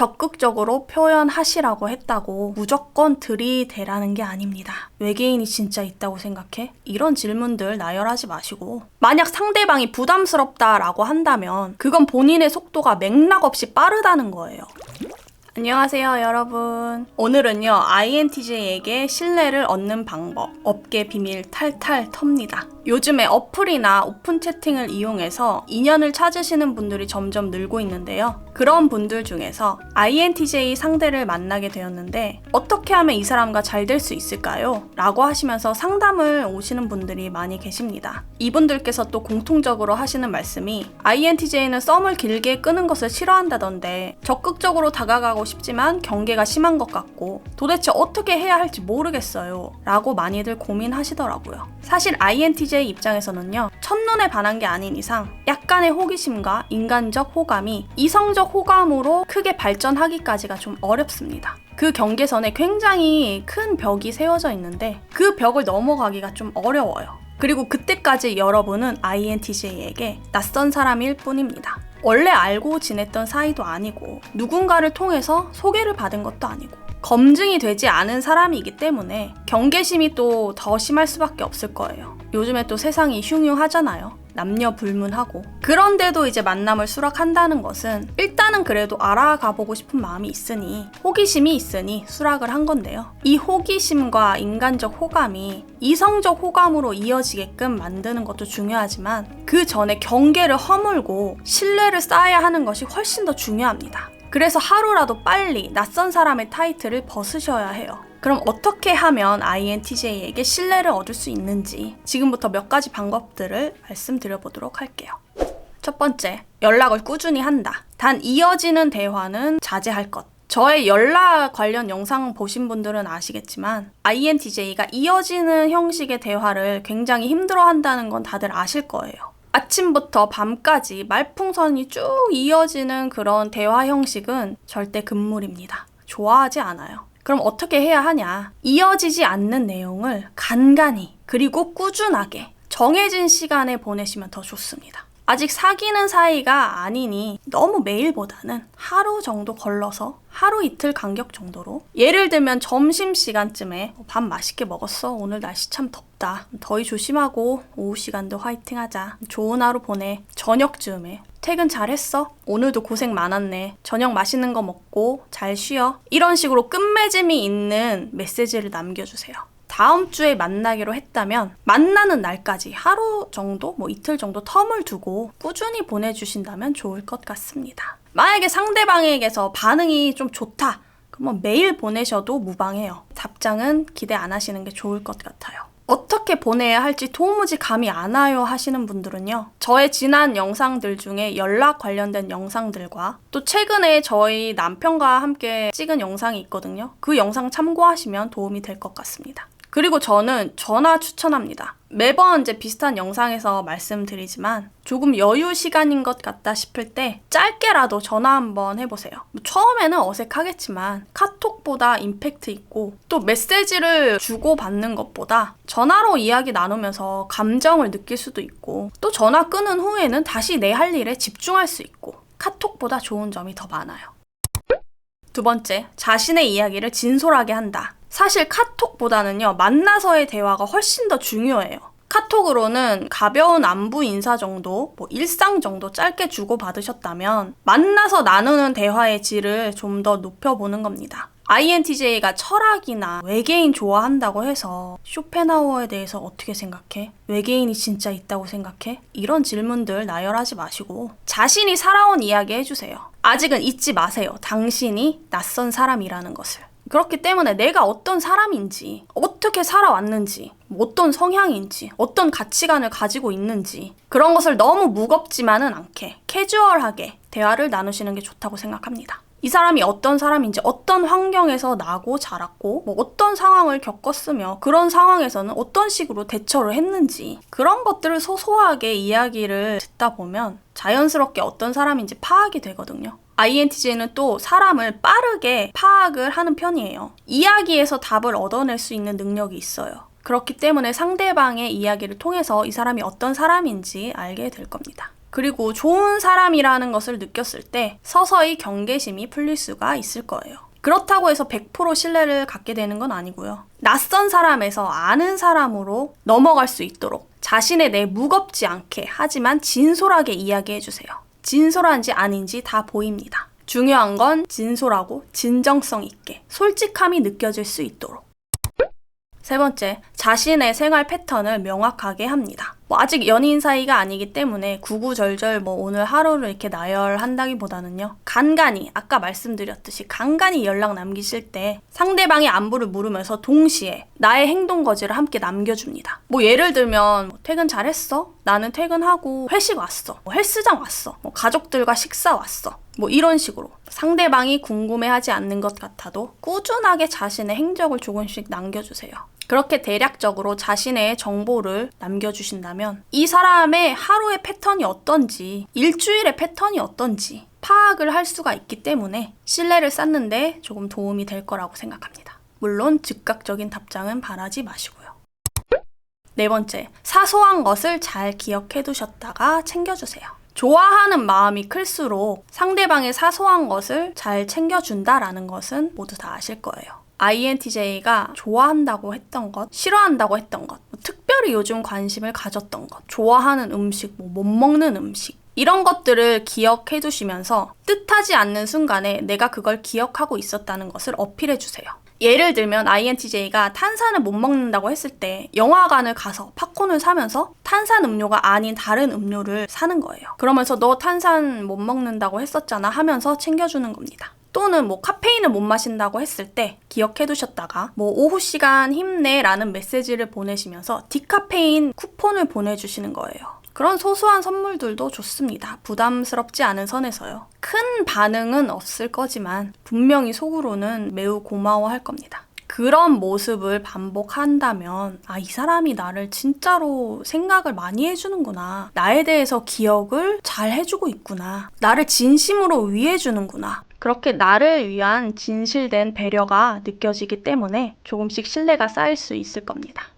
적극적으로 표현하시라고 했다고 무조건 들이대라는 게 아닙니다. 외계인이 진짜 있다고 생각해? 이런 질문들 나열하지 마시고, 만약 상대방이 부담스럽다라고 한다면 그건 본인의 속도가 맥락 없이 빠르다는 거예요. 안녕하세요 여러분. 오늘은요 INTJ에게 신뢰를 얻는 방법, 업계 비밀 탈탈 텁니다. 요즘에 어플이나 오픈 채팅을 이용해서 인연을 찾으시는 분들이 점점 늘고 있는데요. 그런 분들 중에서 INTJ 상대를 만나게 되었는데 어떻게 하면 이 사람과 잘 될 수 있을까요? 라고 하시면서 상담을 오시는 분들이 많이 계십니다. 이분들께서 또 공통적으로 하시는 말씀이 INTJ는 썸을 길게 끄는 것을 싫어한다던데 적극적으로 다가가고 싶지만 경계가 심한 것 같고 도대체 어떻게 해야 할지 모르겠어요 라고 많이들 고민하시더라고요. 사실 INTJ 입장에서는요, 첫눈에 반한 게 아닌 이상 약간의 호기심과 인간적 호감이 이성적 호감으로 크게 발전하기까지가 좀 어렵습니다. 그 경계선에 굉장히 큰 벽이 세워져 있는데 그 벽을 넘어가기가 좀 어려워요. 그리고 그때까지 여러분은 INTJ에게 낯선 사람일 뿐입니다. 원래 알고 지냈던 사이도 아니고 누군가를 통해서 소개를 받은 것도 아니고 검증이 되지 않은 사람이기 때문에 경계심이 또 더 심할 수밖에 없을 거예요. 요즘에 또 세상이 흉흉하잖아요. 남녀 불문하고. 그런데도 이제 만남을 수락한다는 것은 일단은 그래도 알아가 보고 싶은 마음이 있으니, 호기심이 있으니 수락을 한 건데요. 이 호기심과 인간적 호감이 이성적 호감으로 이어지게끔 만드는 것도 중요하지만 그 전에 경계를 허물고 신뢰를 쌓아야 하는 것이 훨씬 더 중요합니다. 그래서 하루라도 빨리 낯선 사람의 타이틀을 벗으셔야 해요. 그럼 어떻게 하면 INTJ에게 신뢰를 얻을 수 있는지 지금부터 몇 가지 방법들을 말씀드려보도록 할게요. 첫 번째, 연락을 꾸준히 한다. 단 이어지는 대화는 자제할 것. 저의 연락 관련 영상 보신 분들은 아시겠지만 INTJ가 이어지는 형식의 대화를 굉장히 힘들어한다는 건 다들 아실 거예요. 아침부터 밤까지 말풍선이 쭉 이어지는 그런 대화 형식은 절대 금물입니다. 좋아하지 않아요. 그럼 어떻게 해야 하냐? 이어지지 않는 내용을 간간히 그리고 꾸준하게 정해진 시간에 보내시면 더 좋습니다. 아직 사귀는 사이가 아니니 너무 매일보다는 하루 정도 걸러서 하루 이틀 간격 정도로, 예를 들면 점심시간쯤에 밥 맛있게 먹었어, 오늘 날씨 참 덥다, 더위 조심하고 오후 시간도 화이팅 하자, 좋은 하루 보내, 저녁쯤에 퇴근 잘했어? 오늘도 고생 많았네. 저녁 맛있는 거 먹고 잘 쉬어. 이런 식으로 끝맺음이 있는 메시지를 남겨주세요. 다음 주에 만나기로 했다면 만나는 날까지 하루 정도, 이틀 정도 텀을 두고 꾸준히 보내주신다면 좋을 것 같습니다. 만약에 상대방에게서 반응이 좀 좋다, 그러면 매일 보내셔도 무방해요. 답장은 기대 안 하시는 게 좋을 것 같아요. 어떻게 보내야 할지 도무지 감이 안 와요 하시는 분들은요, 저의 지난 영상들 중에 연락 관련된 영상들과 또 최근에 저희 남편과 함께 찍은 영상이 있거든요. 그 영상 참고하시면 도움이 될 것 같습니다. 그리고 저는 전화 추천합니다. 매번 이제 비슷한 영상에서 말씀드리지만 조금 여유 시간인 것 같다 싶을 때 짧게라도 전화 한번 해보세요. 처음에는 어색하겠지만 카톡보다 임팩트 있고, 또 메시지를 주고받는 것보다 전화로 이야기 나누면서 감정을 느낄 수도 있고, 또 전화 끊은 후에는 다시 내 할 일에 집중할 수 있고, 카톡보다 좋은 점이 더 많아요. 두 번째, 자신의 이야기를 진솔하게 한다. 사실 카톡보다는요, 만나서의 대화가 훨씬 더 중요해요. 카톡으로는 가벼운 안부 인사 정도, 일상 정도 짧게 주고받으셨다면 만나서 나누는 대화의 질을 좀 더 높여보는 겁니다. INTJ가 철학이나 외계인 좋아한다고 해서 쇼펜하우어에 대해서 어떻게 생각해? 외계인이 진짜 있다고 생각해? 이런 질문들 나열하지 마시고 자신이 살아온 이야기 해주세요. 아직은 잊지 마세요. 당신이 낯선 사람이라는 것을. 그렇기 때문에 내가 어떤 사람인지, 어떻게 살아왔는지, 어떤 성향인지, 어떤 가치관을 가지고 있는지, 그런 것을 너무 무겁지만은 않게 캐주얼하게 대화를 나누시는 게 좋다고 생각합니다. 이 사람이 어떤 사람인지, 어떤 환경에서 나고 자랐고 어떤 상황을 겪었으며 그런 상황에서는 어떤 식으로 대처를 했는지, 그런 것들을 소소하게 이야기를 듣다 보면 자연스럽게 어떤 사람인지 파악이 되거든요. INTJ는 또 사람을 빠르게 파악을 하는 편이에요. 이야기에서 답을 얻어낼 수 있는 능력이 있어요. 그렇기 때문에 상대방의 이야기를 통해서 이 사람이 어떤 사람인지 알게 될 겁니다. 그리고 좋은 사람이라는 것을 느꼈을 때 서서히 경계심이 풀릴 수가 있을 거예요. 그렇다고 해서 100% 신뢰를 갖게 되는 건 아니고요. 낯선 사람에서 아는 사람으로 넘어갈 수 있도록 자신의 내 무겁지 않게 하지만 진솔하게 이야기해주세요. 진솔한지 아닌지 다 보입니다. 중요한 건 진솔하고 진정성 있게 솔직함이 느껴질 수 있도록. 세 번째, 자신의 생활 패턴을 명확하게 합니다. 아직 연인 사이가 아니기 때문에 구구절절 오늘 하루를 이렇게 나열한다기보다는요. 간간히 아까 말씀드렸듯이 간간히 연락 남기실 때 상대방의 안부를 물으면서 동시에 나의 행동 거지를 함께 남겨줍니다. 예를 들면 퇴근 잘했어? 나는 퇴근하고 회식 왔어. 헬스장 왔어. 가족들과 식사 왔어. 이런 식으로 상대방이 궁금해하지 않는 것 같아도 꾸준하게 자신의 행적을 조금씩 남겨주세요. 그렇게 대략적으로 자신의 정보를 남겨주신다면 이 사람의 하루의 패턴이 어떤지, 일주일의 패턴이 어떤지 파악을 할 수가 있기 때문에 신뢰를 쌓는데 조금 도움이 될 거라고 생각합니다. 물론 즉각적인 답장은 바라지 마시고요. 네 번째, 사소한 것을 잘 기억해 두셨다가 챙겨주세요. 좋아하는 마음이 클수록 상대방의 사소한 것을 잘 챙겨준다라는 것은 모두 다 아실 거예요. INTJ가 좋아한다고 했던 것, 싫어한다고 했던 것, 특별히 요즘 관심을 가졌던 것, 좋아하는 음식, 못 먹는 음식, 이런 것들을 기억해 두시면서 뜻하지 않는 순간에 내가 그걸 기억하고 있었다는 것을 어필해 주세요. 예를 들면 INTJ가 탄산을 못 먹는다고 했을 때 영화관을 가서 팝콘을 사면서 탄산 음료가 아닌 다른 음료를 사는 거예요. 그러면서 너 탄산 못 먹는다고 했었잖아 하면서 챙겨주는 겁니다. 또는 카페인을 못 마신다고 했을 때 기억해 두셨다가 오후 시간 힘내 라는 메시지를 보내시면서 디카페인 쿠폰을 보내주시는 거예요. 그런 소소한 선물들도 좋습니다. 부담스럽지 않은 선에서요. 큰 반응은 없을 거지만 분명히 속으로는 매우 고마워할 겁니다. 그런 모습을 반복한다면 이 사람이 나를 진짜로 생각을 많이 해주는구나. 나에 대해서 기억을 잘 해주고 있구나. 나를 진심으로 위해주는구나. 그렇게 나를 위한 진실된 배려가 느껴지기 때문에 조금씩 신뢰가 쌓일 수 있을 겁니다.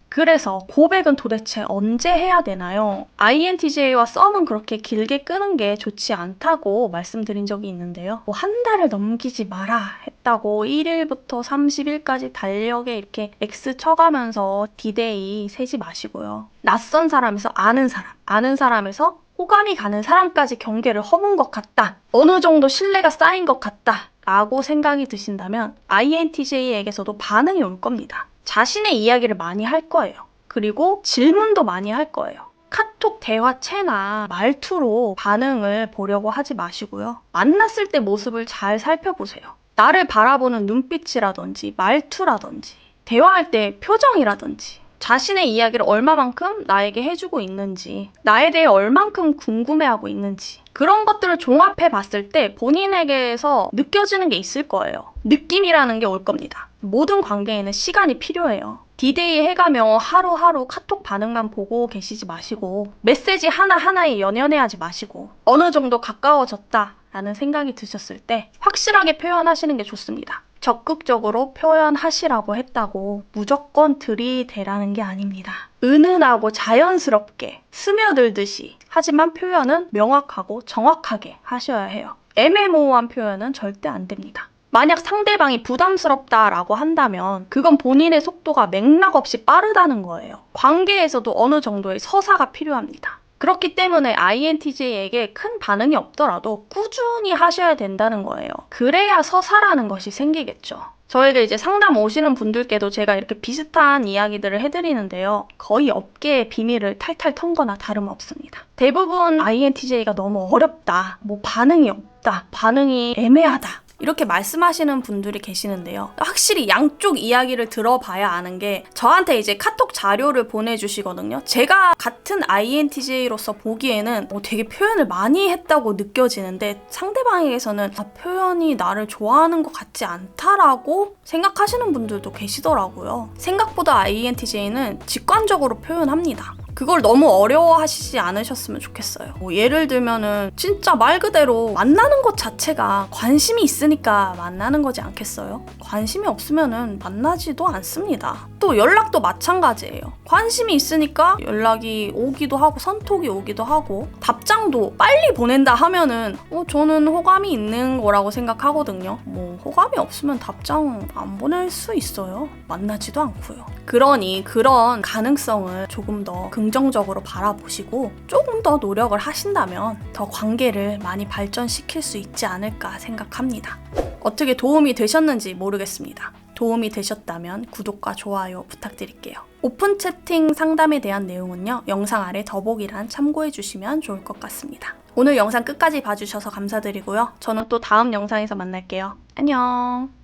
그래서 고백은 도대체 언제 해야 되나요? INTJ와 썸은 그렇게 길게 끄는 게 좋지 않다고 말씀드린 적이 있는데요. 한 달을 넘기지 마라 했다고 1일부터 30일까지 달력에 이렇게 X 쳐가면서 디데이 세지 마시고요. 낯선 사람에서 아는 사람에서 호감이 가는 사람까지 경계를 허문 것 같다. 어느 정도 신뢰가 쌓인 것 같다. 라고 생각이 드신다면 INTJ에게서도 반응이 올 겁니다. 자신의 이야기를 많이 할 거예요. 그리고 질문도 많이 할 거예요. 카톡 대화체나 말투로 반응을 보려고 하지 마시고요. 만났을 때 모습을 잘 살펴보세요. 나를 바라보는 눈빛이라든지 말투라든지 대화할 때 표정이라든지 자신의 이야기를 얼마만큼 나에게 해주고 있는지, 나에 대해 얼만큼 궁금해하고 있는지 그런 것들을 종합해 봤을 때 본인에게서 느껴지는 게 있을 거예요. 느낌이라는 게 올 겁니다. 모든 관계에는 시간이 필요해요. 디데이 해가며 하루하루 카톡 반응만 보고 계시지 마시고 메시지 하나하나에 연연해하지 마시고 어느 정도 가까워졌다 라는 생각이 드셨을 때 확실하게 표현하시는 게 좋습니다. 적극적으로 표현하시라고 했다고 무조건 들이대라는 게 아닙니다. 은은하고 자연스럽게 스며들듯이 하지만 표현은 명확하고 정확하게 하셔야 해요. 애매모호한 표현은 절대 안 됩니다. 만약 상대방이 부담스럽다라고 한다면 그건 본인의 속도가 맥락 없이 빠르다는 거예요. 관계에서도 어느 정도의 서사가 필요합니다. 그렇기 때문에 INTJ에게 큰 반응이 없더라도 꾸준히 하셔야 된다는 거예요. 그래야 서사라는 것이 생기겠죠. 저에게 이제 상담 오시는 분들께도 제가 이렇게 비슷한 이야기들을 해드리는데요. 거의 업계의 비밀을 탈탈 턴 거나 다름없습니다. 대부분 INTJ가 너무 어렵다, 반응이 없다, 반응이 애매하다 이렇게 말씀하시는 분들이 계시는데요. 확실히 양쪽 이야기를 들어봐야 아는 게 저한테 이제 카톡 자료를 보내주시거든요. 제가 같은 INTJ로서 보기에는 되게 표현을 많이 했다고 느껴지는데 상대방에게서는 표현이 나를 좋아하는 것 같지 않다라고 생각하시는 분들도 계시더라고요. 생각보다 INTJ는 직관적으로 표현합니다. 그걸 너무 어려워하시지 않으셨으면 좋겠어요. 뭐 예를 들면은 진짜 말 그대로 만나는 것 자체가 관심이 있으니까 만나는 거지 않겠어요? 관심이 없으면은 만나지도 않습니다. 또 연락도 마찬가지예요. 관심이 있으니까 연락이 오기도 하고 선톡이 오기도 하고 답장도 빨리 보낸다 하면은 저는 호감이 있는 거라고 생각하거든요. 뭐 호감이 없으면 답장 안 보낼 수 있어요. 만나지도 않고요. 그러니 그런 가능성을 조금 더 긍정적으로 바라보시고 조금 더 노력을 하신다면 더 관계를 많이 발전시킬 수 있지 않을까 생각합니다. 어떻게 도움이 되셨는지 모르겠습니다. 도움이 되셨다면 구독과 좋아요 부탁드릴게요. 오픈 채팅 상담에 대한 내용은요, 영상 아래 더보기란 참고해 주시면 좋을 것 같습니다. 오늘 영상 끝까지 봐주셔서 감사드리고요. 저는 또 다음 영상에서 만날게요. 안녕.